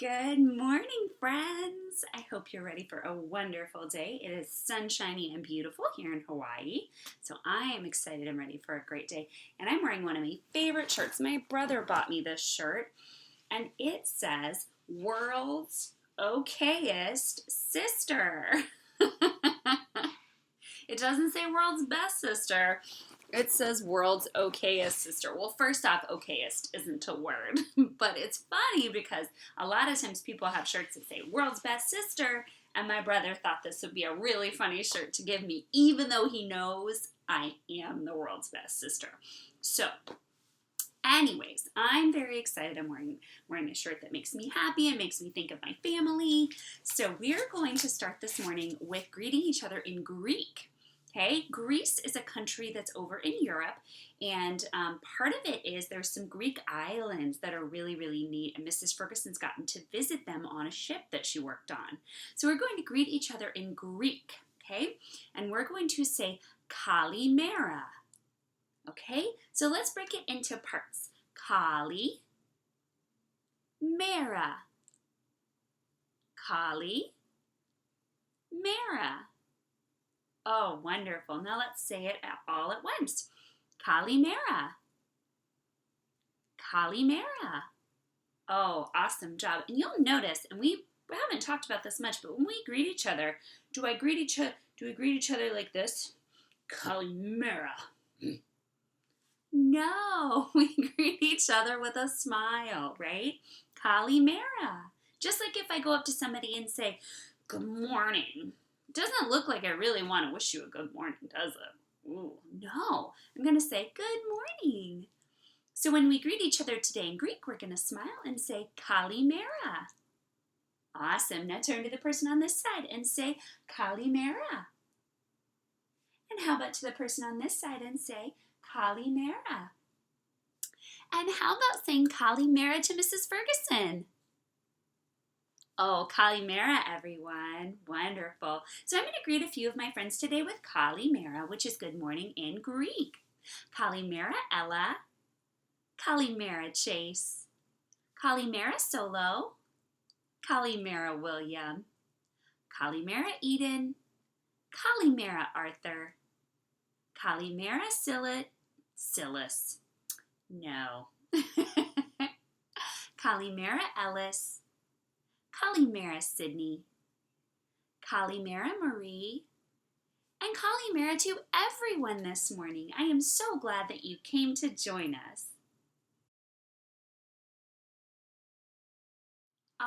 Good morning, friends. I hope you're ready for a wonderful day. It is sunshiny and beautiful here in Hawaii, so I am excited and ready for a great day. And I'm wearing one of my favorite shirts. My brother bought me this shirt, and it says, World's Okayest Sister. It doesn't say world's best sister. It says world's okayest sister. Well, first off, okayest isn't a word, but it's funny because a lot of times people have shirts that say world's best sister, and my brother thought this would be a really funny shirt to give me, even though he knows I am the world's best sister. So, anyways, I'm very excited. I'm wearing a shirt that makes me happy and makes me think of my family. So we're going to start this morning with greeting each other in Greek. Okay, Greece is a country that's over in Europe, and part of it is there's some Greek islands that are really, really neat, and Mrs. Ferguson's gotten to visit them on a ship that she worked on. So we're going to greet each other in Greek, okay? And we're going to say Kalimera, okay? So let's break it into parts. Kalimera, Kalimera. Oh, wonderful. Now let's say it all at once. Kalimera. Kalimera. Oh, awesome job. And you'll notice, and we haven't talked about this much, but when we greet each other, do we greet each other like this? Kalimera. No, we greet each other with a smile, right? Kalimera. Just like if I go up to somebody and say, good morning. Doesn't look like I really want to wish you a good morning, does it? Ooh, no. I'm going to say good morning. So when we greet each other today in Greek, we're going to smile and say Kalimera. Awesome. Now turn to the person on this side and say Kalimera. And how about to the person on this side and say Kalimera? And how about saying Kalimera to Mrs. Ferguson? Oh, Kalimera, everyone. Wonderful. So I'm going to greet a few of my friends today with Kalimera, which is good morning in Greek. Kalimera, Ella. Kalimera, Chase. Kalimera, Solo. Kalimera, William. Kalimera, Eden. Kalimera, Arthur. Kalimera, Silas. No. Kalimera, Ellis. Kalimera, Sydney, Kalimera, Marie, and Kalimera to everyone this morning. I am so glad that you came to join us.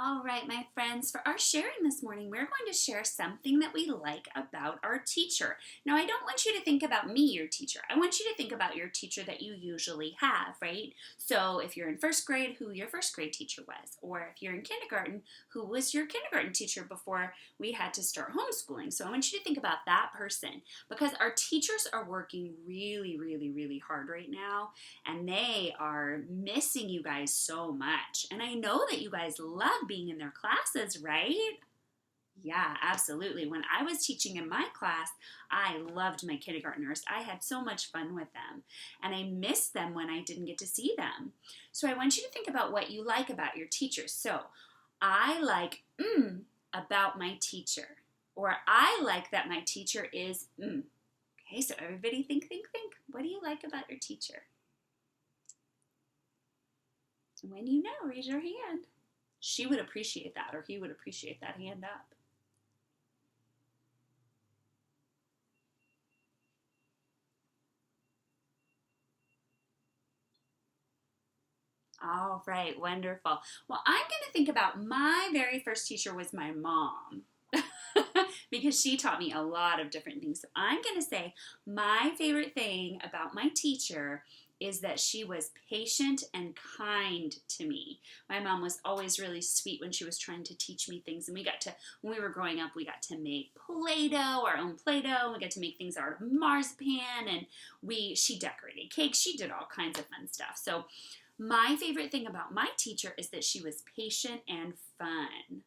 All right, my friends, for our sharing this morning, we're going to share something that we like about our teacher. Now, I don't want you to think about me, your teacher. I want you to think about your teacher that you usually have, right? So if you're in first grade, who your first grade teacher was. Or if you're in kindergarten, who was your kindergarten teacher before we had to start homeschooling. So I want you to think about that person because our teachers are working really, really, really hard right now. And they are missing you guys so much. And I know that you guys love being in their classes, right? Yeah, absolutely. When I was teaching in my class, I loved my kindergartners. I had so much fun with them, and I missed them when I didn't get to see them. So I want you to think about what you like about your teachers. So I like about my teacher, or I like that my teacher is Okay, so everybody think. What do you like about your teacher? When you know, raise your hand. She would appreciate that, or he would appreciate that hand up. All right, wonderful. Well, I'm going to think about my very first teacher was my mom. Because she taught me a lot of different things. So I'm going to say my favorite thing about my teacher is that she was patient and kind to me. My mom was always really sweet when she was trying to teach me things. And when we were growing up, we got to make Play-Doh, our own Play-Doh. We got to make things out of marzipan. And she decorated cakes. She did all kinds of fun stuff. So my favorite thing about my teacher is that she was patient and fun.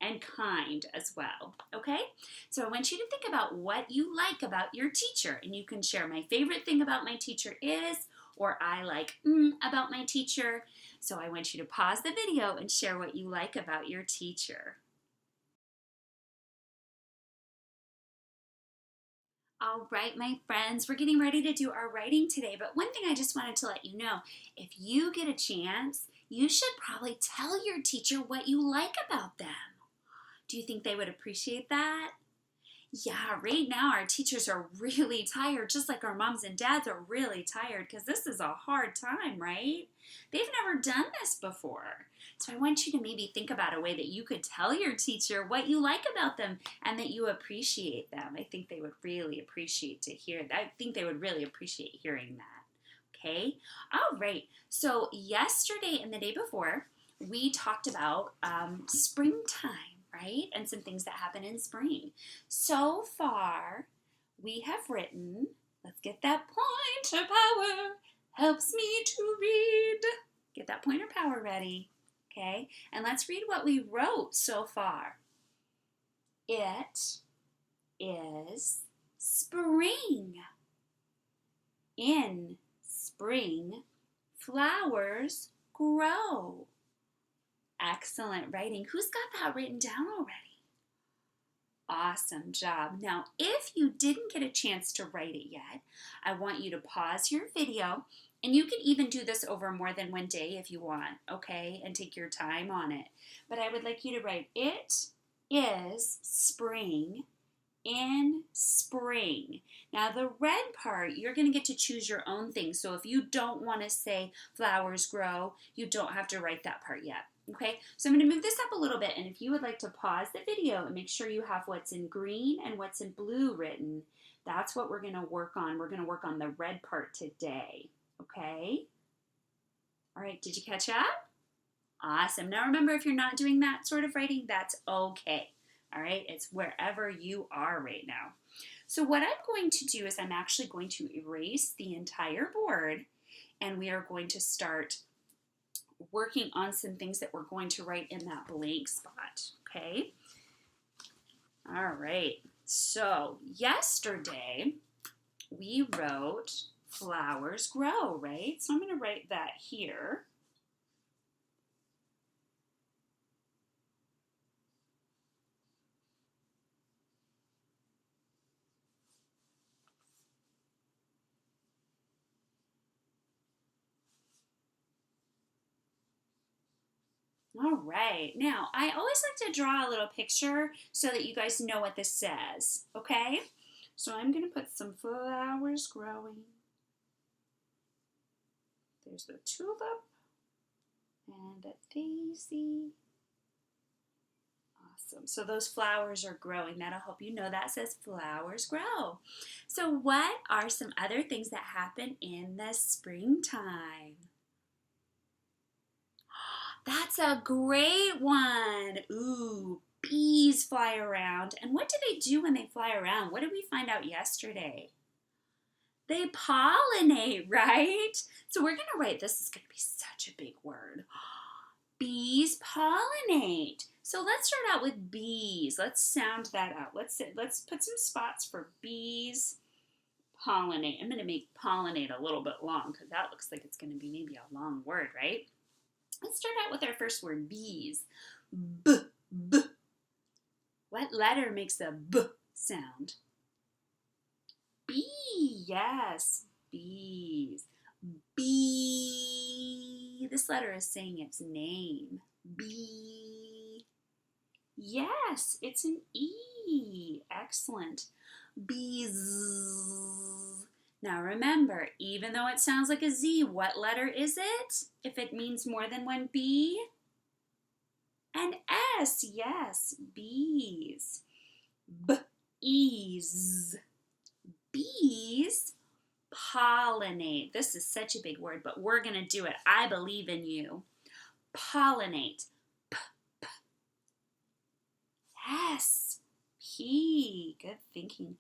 And kind as well, okay? So I want you to think about what you like about your teacher, and you can share my favorite thing about my teacher is, or I like about my teacher. So I want you to pause the video and share what you like about your teacher. All right, my friends, we're getting ready to do our writing today, but one thing I just wanted to let you know, if you get a chance, you should probably tell your teacher what you like about them. Do you think they would appreciate that? Yeah, right now our teachers are really tired, just like our moms and dads are really tired because this is a hard time, right? They've never done this before. So I want you to maybe think about a way that you could tell your teacher what you like about them and that you appreciate them. I think they would really appreciate to hear that. I think they would really appreciate hearing that. Okay? All right. So yesterday and the day before, we talked about springtime. Right? And some things that happen in spring. So far, we have written, let's get that pointer power, helps me to read. Get that pointer power ready, okay? And let's read what we wrote so far. It is spring. In spring, flowers grow. Excellent writing. Who's got that written down already? Awesome job. Now, if you didn't get a chance to write it yet, I want you to pause your video, and you can even do this over more than one day if you want, okay? And take your time on it. But I would like you to write, it is spring in spring. Now, the red part, you're going to get to choose your own thing. So if you don't want to say flowers grow, you don't have to write that part yet. Okay, so I'm going to move this up a little bit, and if you would like to pause the video and make sure you have what's in green and what's in blue written, that's what we're going to work on. We're going to work on the red part today, okay? All right, did you catch up? Awesome. Now remember, if you're not doing that sort of writing, that's okay. All right, it's wherever you are right now. So what I'm going to do is I'm actually going to erase the entire board, and we are going to start working on some things that we're going to write in that blank spot, okay? All right, so yesterday we wrote flowers grow, right? So I'm going to write that here. All right, now I always like to draw a little picture so that you guys know what this says, okay? So I'm going to put some flowers growing. There's the tulip and a daisy. Awesome, so those flowers are growing. That'll help you know that says flowers grow. So what are some other things that happen in the springtime? That's a great one. Ooh, bees fly around. And what do they do when they fly around? What did we find out yesterday? They pollinate, right? So we're going to write, this is going to be such a big word. Bees pollinate. So let's start out with bees. Let's sound that out. Let's put some spots for bees pollinate. I'm going to make pollinate a little bit long because that looks like it's going to be maybe a long word, right? Let's start out with our first word, bees. B, b. What letter makes a B sound? B, yes, bees. B, this letter is saying its name. B, yes, it's an E. Excellent. Bees. Now remember, even though it sounds like a Z, what letter is it? If it means more than one B? An S, yes, bees. B-ees. Bees pollinate. This is such a big word, but we're going to do it. I believe in you. Pollinate. P-p. Yes. P. Good thinking.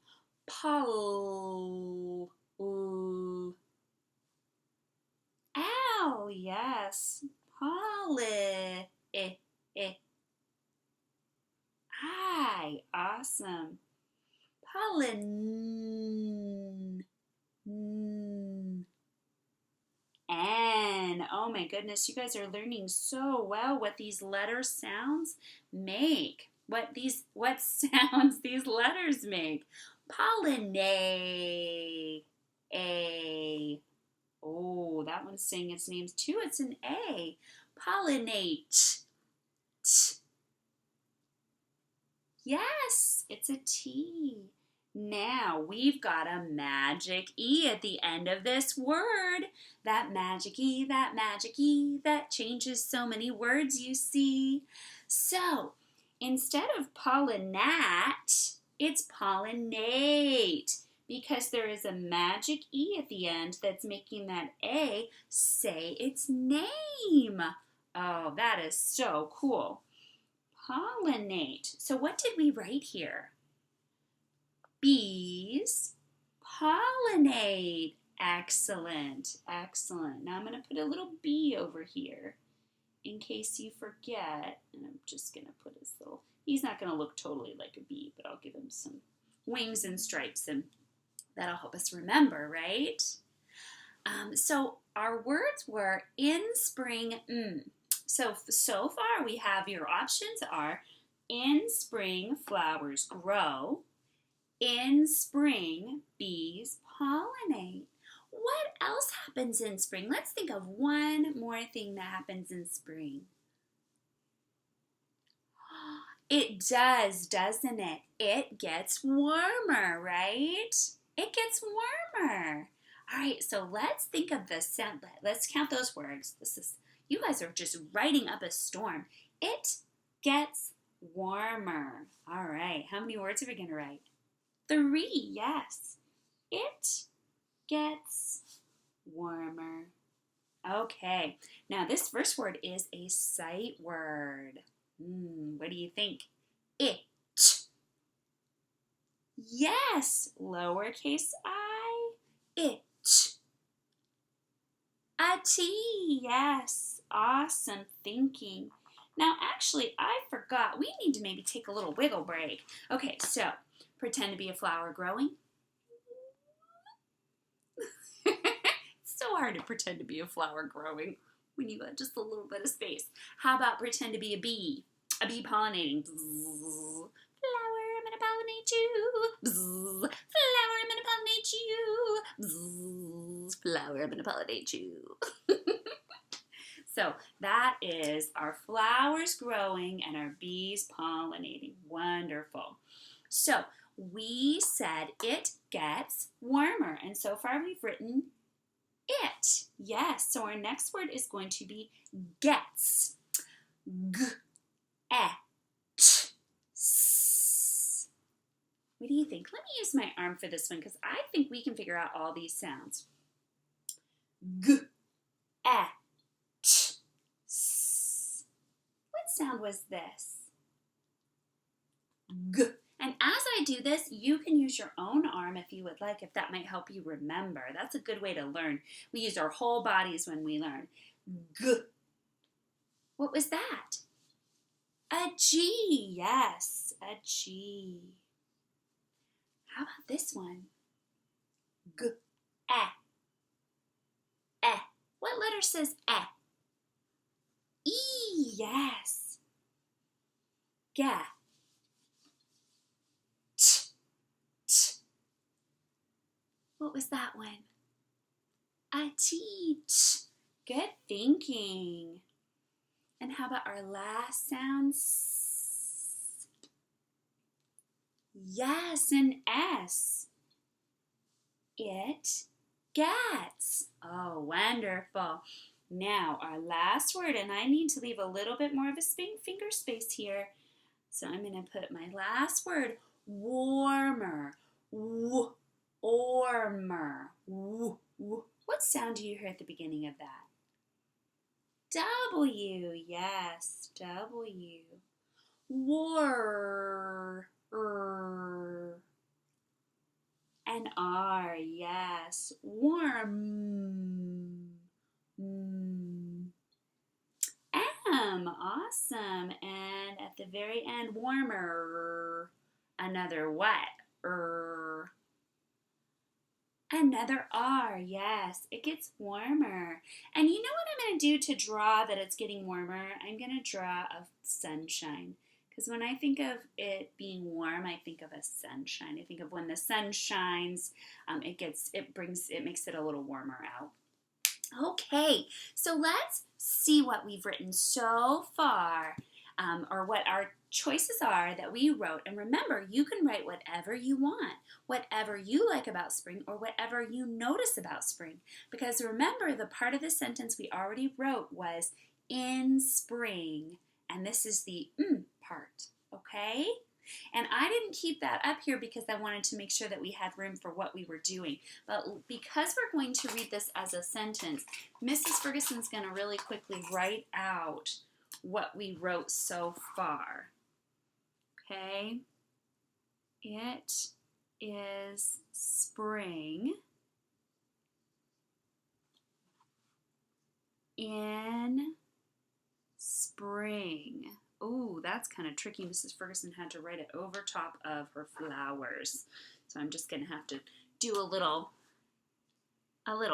Pol. Ooh. Ow, yes. Polly. I. Awesome. Pollen. N. Oh my goodness, you guys are learning so well what these letter sounds make. What sounds these letters make. Pollinate. A. Oh, that one's saying its names too. It's an A. Pollinate. T. Yes, it's a T. Now we've got a magic E at the end of this word. That magic E, that changes so many words, you see. So, instead of pollinate, it's pollinate because there is a magic E at the end that's making that A say its name. Oh, that is so cool. Pollinate. So what did we write here? Bees pollinate. Excellent, excellent. Now I'm going to put a little bee over here in case you forget. And I'm just going to put his little, he's not going to look totally like a bee, but I'll give him some wings and stripes, and that'll help us remember, right? So our words were in spring. So far we have, your options are in spring flowers grow, in spring bees pollinate. What else happens in spring? Let's think of one more thing that happens in spring. It does, doesn't it? It gets warmer, right? It gets warmer. All right, so let's think of the sound. Let's count those words. You guys are just writing up a storm. It gets warmer. All right, how many words are we going to write? 3, yes. It gets warmer. Okay, now this first word is a sight word. What do you think? It. Yes, lowercase I. It. A T, yes. Awesome thinking. Now, actually, I forgot. We need to maybe take a little wiggle break. Okay, so pretend to be a flower growing. It's so hard to pretend to be a flower growing when you got just a little bit of space. How about pretend to be a bee pollinating. Bzz. Flower, I'm gonna pollinate you. Bzz. Flower, I'm gonna pollinate you. Bzz. Flower, I'm gonna pollinate you. So that is our flowers growing and our bees pollinating. Wonderful. So we said it gets warmer, and so far we've written it. Yes, so our next word is going to be gets. G, e, t, s. What do you think? Let me use my arm for this one because I think we can figure out all these sounds. G, e, t, s. What sound was this? G. And as I do this, you can use your own arm if you would like, if that might help you remember. That's a good way to learn. We use our whole bodies when we learn. G. What was that? A G. Yes, a G. How about this one? G, e, e. What letter says e? E. Yes. G. What was that one? A teach. Good thinking. And how about our last sound? S. Yes, an S. It gets. Oh, wonderful. Now, our last word, and I need to leave a little bit more of a finger space here. So I'm going to put my last word, warmer. Warmer. What sound do you hear at the beginning of that? W. Yes, W. War. And R. Yes. Warm. M. Awesome. And at the very end, warmer. Another what? Another R, yes, it gets warmer. And you know what I'm going to do to draw that it's getting warmer? I'm going to draw a sunshine. Because when I think of it being warm, I think of a sunshine. I think of when the sun shines, it makes it a little warmer out. Okay, so let's see what we've written so far, or what our choices are that we wrote. And remember, you can write whatever you want, whatever you like about spring, or whatever you notice about spring. Because remember, the part of the sentence we already wrote was in spring, and this is the part, okay? And I didn't keep that up here because I wanted to make sure that we had room for what we were doing. But because we're going to read this as a sentence, Mrs. Ferguson's going to really quickly write out what we wrote so far. Okay? It is spring in spring. Oh, that's kind of tricky. Mrs. Ferguson had to write it over top of her flowers. So I'm just going to have to do a little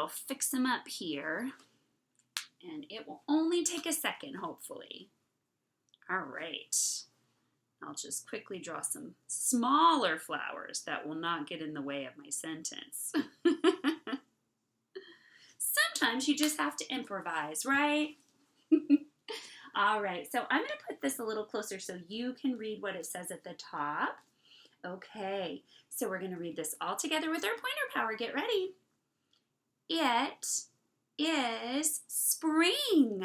fix them up here. And it will only take a second, hopefully. All right. I'll just quickly draw some smaller flowers that will not get in the way of my sentence. Sometimes you just have to improvise, right? All right, so I'm going to put this a little closer so you can read what it says at the top. Okay, so we're going to read this all together with our pointer power. Get ready. It is spring.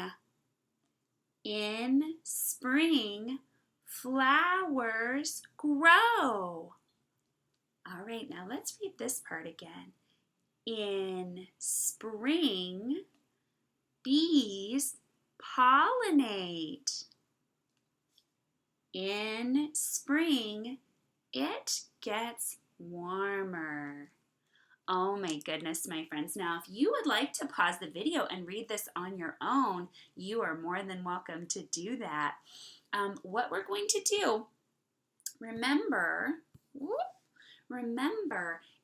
In spring, flowers grow. All right, now let's read this part again. In spring, bees pollinate. In spring, it gets warmer. Oh my goodness, my friends. Now, if you would like to pause the video and read this on your own, you are more than welcome to do that. What we're going to do, remember,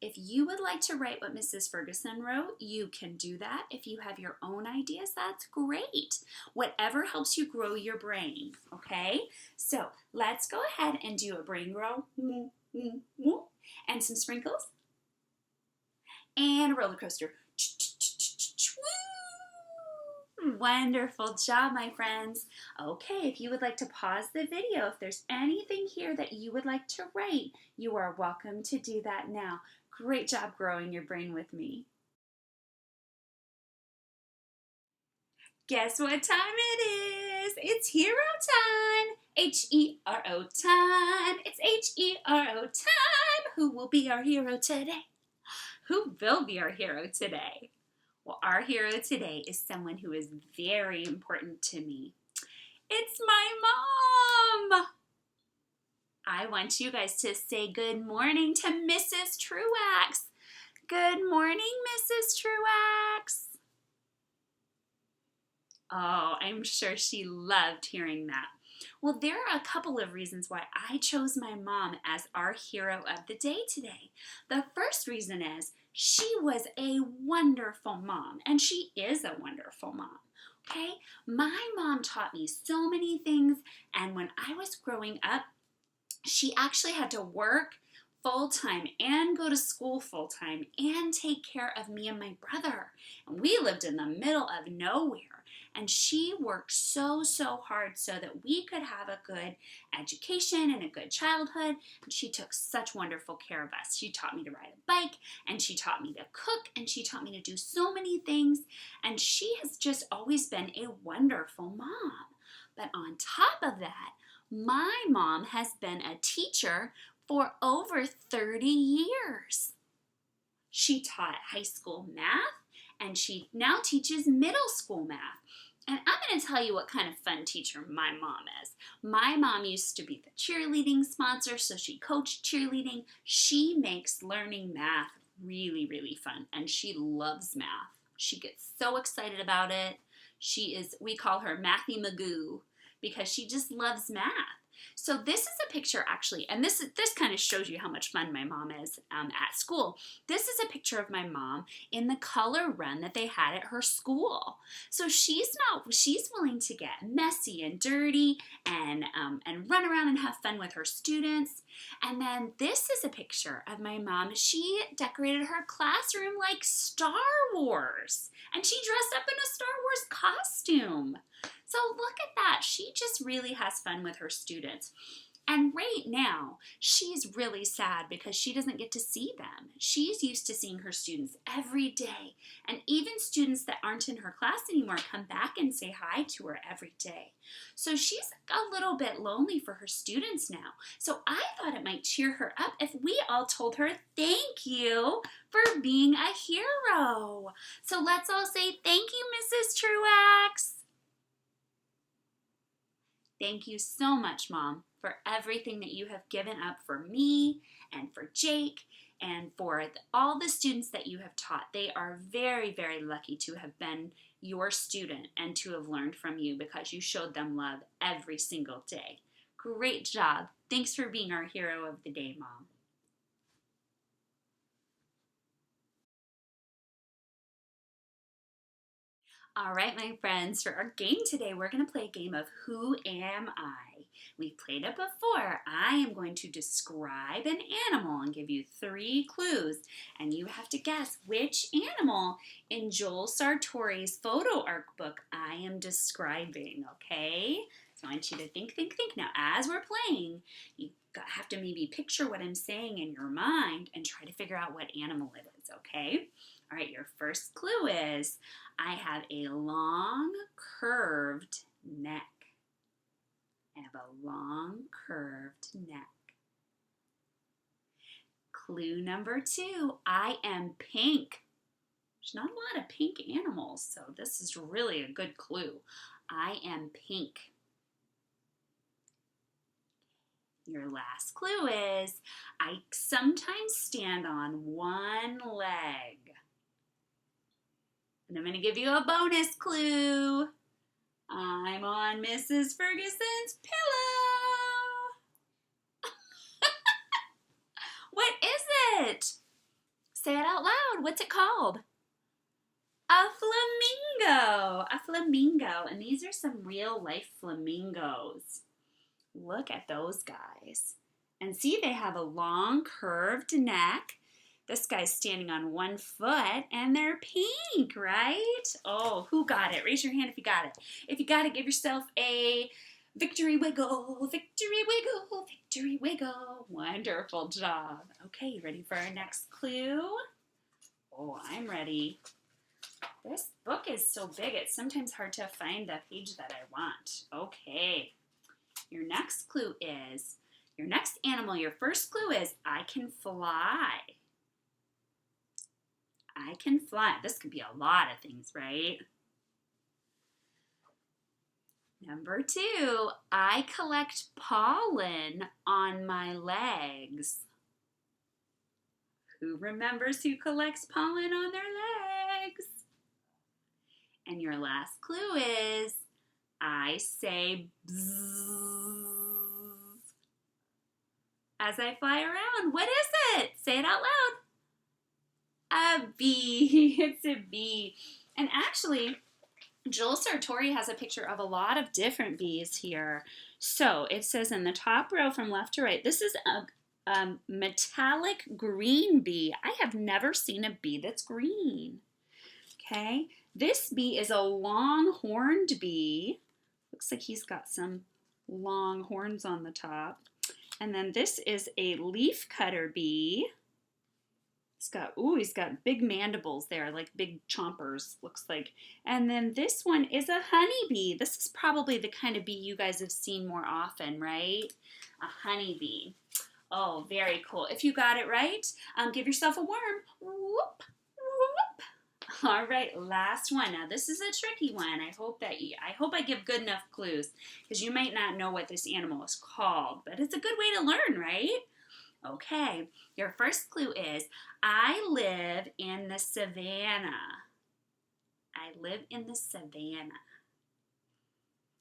if you would like to write what Mrs. Ferguson wrote, you can do that. If you have your own ideas, that's great. Whatever helps you grow your brain, okay? So let's go ahead and do a brain grow, and some sprinkles, and a roller coaster. Wonderful job, my friends. Okay, if you would like to pause the video, if there's anything here that you would like to write, you are welcome to do that now. Great job growing your brain with me. Guess what time it is? It's hero time. H-E-R-O time. It's H-E-R-O time. Who will be our hero today? Who will be our hero today? Well, our hero today is someone who is very important to me. It's my mom. I want you guys to say good morning to Mrs. Truax. Good morning, Mrs. Truax. Oh, I'm sure she loved hearing that. Well, there are a couple of reasons why I chose my mom as our hero of the day today. The first reason is she was a wonderful mom, and she is a wonderful mom. Okay? My mom taught me so many things, and when I was growing up, she actually had to work full-time and go to school full-time and take care of me and my brother. And we lived in the middle of nowhere. And she worked so hard so that we could have a good education and a good childhood. And she took such wonderful care of us. She taught me to ride a bike, and she taught me to cook, and she taught me to do so many things. And she has just always been a wonderful mom. But on top of that, my mom has been a teacher for over 30 years. She taught high school math, and she now teaches middle school math. And I'm going to tell you what kind of fun teacher my mom is. My mom used to be the cheerleading sponsor, so she coached cheerleading. She makes learning math really fun, and she loves math. She gets so excited about it. We call her Mathy Magoo, because she just loves math. So this is a picture actually, and this kind of shows you how much fun my mom is at school. This is a picture of my mom in the color run that they had at her school. So she's willing to get messy and dirty and run around and have fun with her students. And then this is a picture of my mom. She decorated her classroom like Star Wars, and she dressed up in a Star Wars costume. So look at that. She just really has fun with her students. And right now, she's really sad because she doesn't get to see them. She's used to seeing her students every day. And even students that aren't in her class anymore come back and say hi to her every day. So she's a little bit lonely for her students now. So I thought it might cheer her up if we all told her thank you for being a hero. So let's all say thank you, Mrs. Truax. Thank you so much, Mom, for everything that you have given up for me and for Jake and for all the students that you have taught. They are very, very lucky to have been your student and to have learned from you because you showed them love every single day. Great job. Thanks for being our hero of the day, Mom. All right, my friends, for our game today, we're going to play a game of Who Am I? We've played it before. I am going to describe an animal and give you 3 clues, and you have to guess which animal in Joel Sartori's photo arc book I am describing, okay? So I want you to think. Now, as we're playing, you have to maybe picture what I'm saying in your mind and try to figure out what animal it is, okay? All right, your first clue is I have a long, curved neck. I have a long, curved neck. Clue number 2, I am pink. There's not a lot of pink animals, so this is really a good clue. I am pink. Your last clue is I sometimes stand on one leg. And I'm going to give you a bonus clue. I'm on Mrs. Ferguson's pillow. What is it? Say it out loud. What's it called? A flamingo. A flamingo. And these are some real life flamingos. Look at those guys. And see, they have a long curved neck. This guy's standing on one foot, and they're pink, right? Oh, who got it? Raise your hand if you got it. If you got it, give yourself a victory wiggle, victory wiggle, victory wiggle. Wonderful job. Okay, you ready for our next clue? Oh, I'm ready. This book is so big, it's sometimes hard to find the page that I want. Okay, your next clue is, your next animal, your first clue is, I can fly. I can fly. This could be a lot of things, right? Number 2, I collect pollen on my legs. Who remembers who collects pollen on their legs? And your last clue is, I say bzzz as I fly around. What is it? Say it out loud. A bee. It's a bee. And actually, Joel Sartori has a picture of a lot of different bees here. So it says in the top row from left to right, this is a metallic green bee. I have never seen a bee that's green. Okay, this bee is a long-horned bee. Looks like he's got some long horns on the top. And then this is a leaf cutter bee. He's got big mandibles there, like big chompers, looks like. And then this one is a honeybee. This is probably the kind of bee you guys have seen more often, right? A honeybee. Oh, very cool. If you got it right, give yourself a worm. Whoop, whoop. All right, last one. Now this is a tricky one. I hope I give good enough clues because you might not know what this animal is called, but it's a good way to learn, right? Okay, your first clue is, I live in the savannah. I live in the savannah.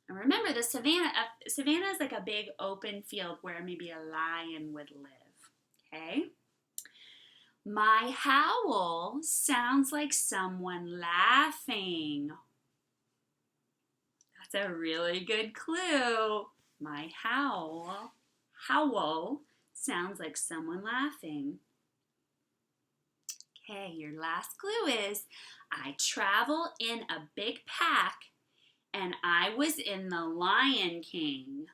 And remember, the savanna is like a big open field where maybe a lion would live. Okay? My howl sounds like someone laughing. That's a really good clue. My howl sounds like someone laughing. Okay, your last clue is I travel in a big pack and I was in The Lion King.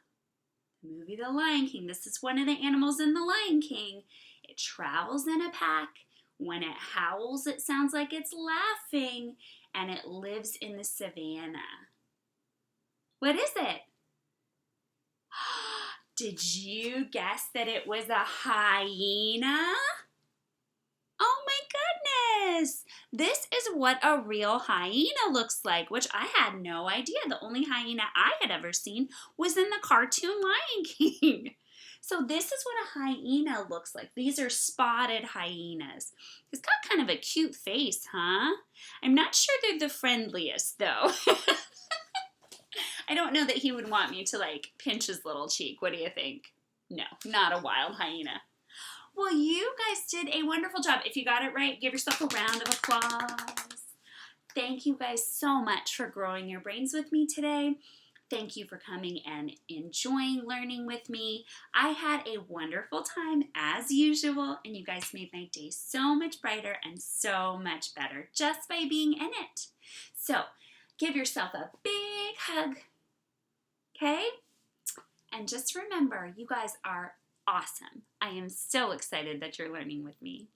The movie The Lion King. This is one of the animals in The Lion King. It travels in a pack. When it howls, it sounds like it's laughing, and it lives in the savannah. What is it? Did you guess that it was a hyena? Oh my goodness! This is what a real hyena looks like, which I had no idea. The only hyena I had ever seen was in the cartoon Lion King. So this is what a hyena looks like. These are spotted hyenas. It's got kind of a cute face, huh? I'm not sure they're the friendliest, though. I don't know that he would want me to, like, pinch his little cheek. What do you think? No, not a wild hyena. Well, you guys did a wonderful job. If you got it right, give yourself a round of applause. Thank you guys so much for growing your brains with me today. Thank you for coming and enjoying learning with me. I had a wonderful time as usual, and you guys made my day so much brighter and so much better just by being in it. So give yourself a big hug, okay? And just remember, you guys are awesome. I am so excited that you're learning with me.